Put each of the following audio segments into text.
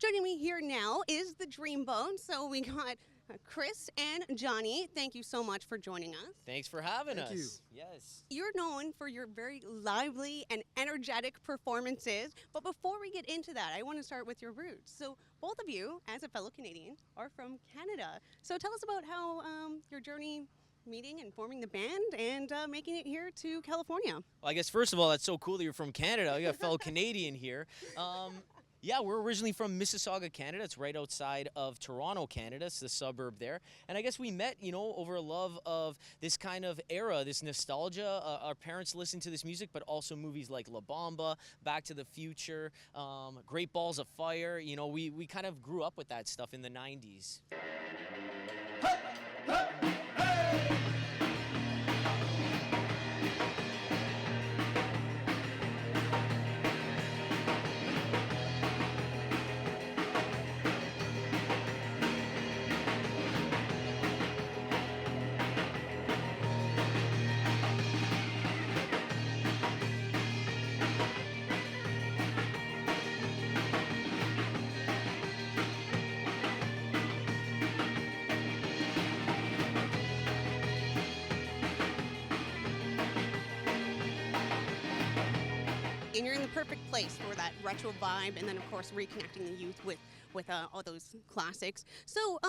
Joining me here now is the Dreamboats. So we got Chris and Johnny. Thank you so much for joining us. Thanks for having us. Thank you. Yes. You're known for your very lively and energetic performances. But before we get into that, I want to start with your roots. So both of you, as a fellow Canadian, are from Canada. So tell us about how your journey meeting and forming the band and making it here to California. Well, I guess first of all, that's so cool that you're from Canada. We got a fellow Canadian here. Yeah, we're originally from Mississauga, Canada. It's right outside of Toronto, Canada. It's the suburb there. And I guess we met, over a love of this kind of era, this nostalgia. Our parents listened to this music, but also movies like La Bamba, Back to the Future, Great Balls of Fire. We kind of grew up with that stuff in the 90s. And you're in the perfect place for that retro vibe, and then of course reconnecting the youth with all those classics. So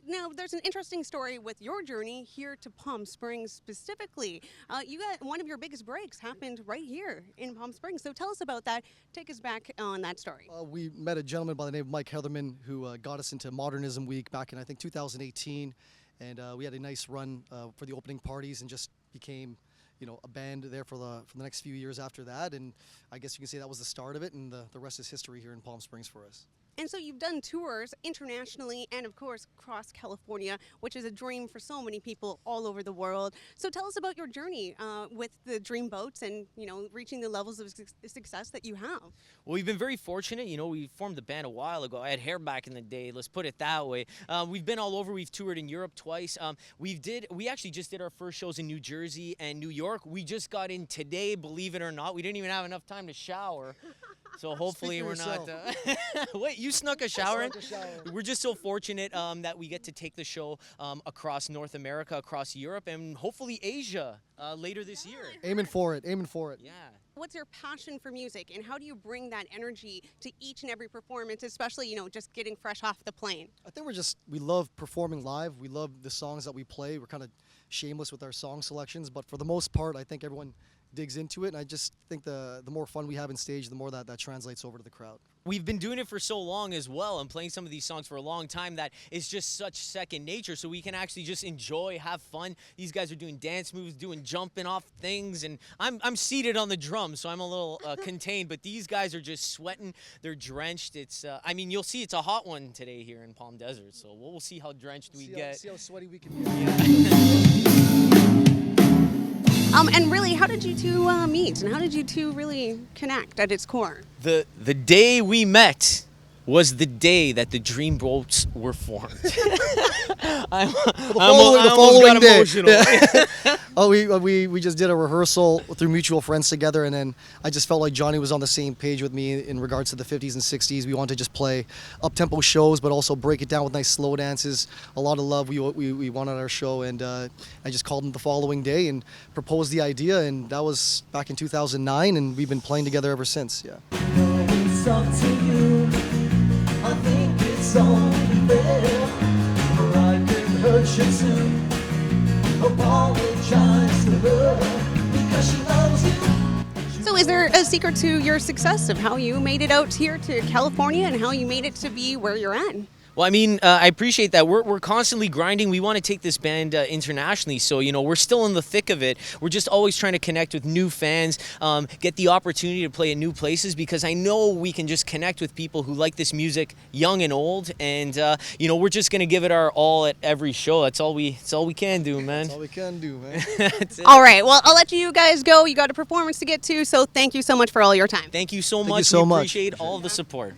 now there's an interesting story with your journey here to Palm Springs specifically. You got one of your biggest breaks happened right here in Palm Springs. So tell us about that. Take us back on that story. We met a gentleman by the name of Mike Heatherman who got us into Modernism Week back in, I think, 2018. And we had a nice run for the opening parties and just became a band there for the next few years after that. And I guess you can say that was the start of it, and the rest is history here in Palm Springs for us. And so you've done tours internationally and, of course, across California, which is a dream for so many people all over the world. So tell us about your journey with the Dreamboats and, reaching the levels of success that you have. Well, we've been very fortunate. We formed the band a while ago. I had hair back in the day. Let's put it that way. We've been all over. We've toured in Europe twice. We actually just did our first shows in New Jersey and New York. We just got in today, believe it or not. We didn't even have enough time to shower. So hopefully we're not... Wait, you snuck a shower in? We're just so fortunate that we get to take the show across North America, across Europe, and hopefully Asia later this year. Aiming for it. Yeah. What's your passion for music, and how do you bring that energy to each and every performance, especially, just getting fresh off the plane? I think we love performing live. We love the songs that we play. We're kind of shameless with our song selections, but for the most part, I think everyone digs into it, and I just think the more fun we have in stage, the more that translates over to the crowd. We've been doing it for so long as well, and playing some of these songs for a long time, that it's just such second nature, so we can actually just enjoy, have fun. These guys are doing dance moves, jumping off things, and I'm seated on the drums, so I'm a little contained, but these guys are just sweating. They're drenched. It's you'll see it's a hot one today here in Palm Desert, so we'll see how drenched we get. See how sweaty we can get. And really, how did you two meet, and how did you two really connect at its core? The day we met was the day that the Dreamboats were formed. I almost got emotional. Yeah. We just did a rehearsal through mutual friends together, and then I just felt like Johnny was on the same page with me in regards to the 50s and 60s. We wanted to just play up-tempo shows, but also break it down with nice slow dances. A lot of love we wanted our show, and I just called him the following day and proposed the idea, and that was back in 2009, and we've been playing together ever since. Yeah. It's up to you. I think it's only fair, or I can hurt you too. Apologize to her because she loves you. So is there a secret to your success of how you made it out here to California and how you made it to be where you're at? Well, I appreciate that. We're constantly grinding. We want to take this band internationally, so, we're still in the thick of it. We're just always trying to connect with new fans, get the opportunity to play in new places, because I know we can just connect with people who like this music, young and old, and, we're just going to give it our all at every show. That's all we can do, man. That's all we can do, man. That's it. All right, well, I'll let you guys go. You got a performance to get to, so thank you so much for all your time. Thank you so Thank much. you so we much. Appreciate all of the support.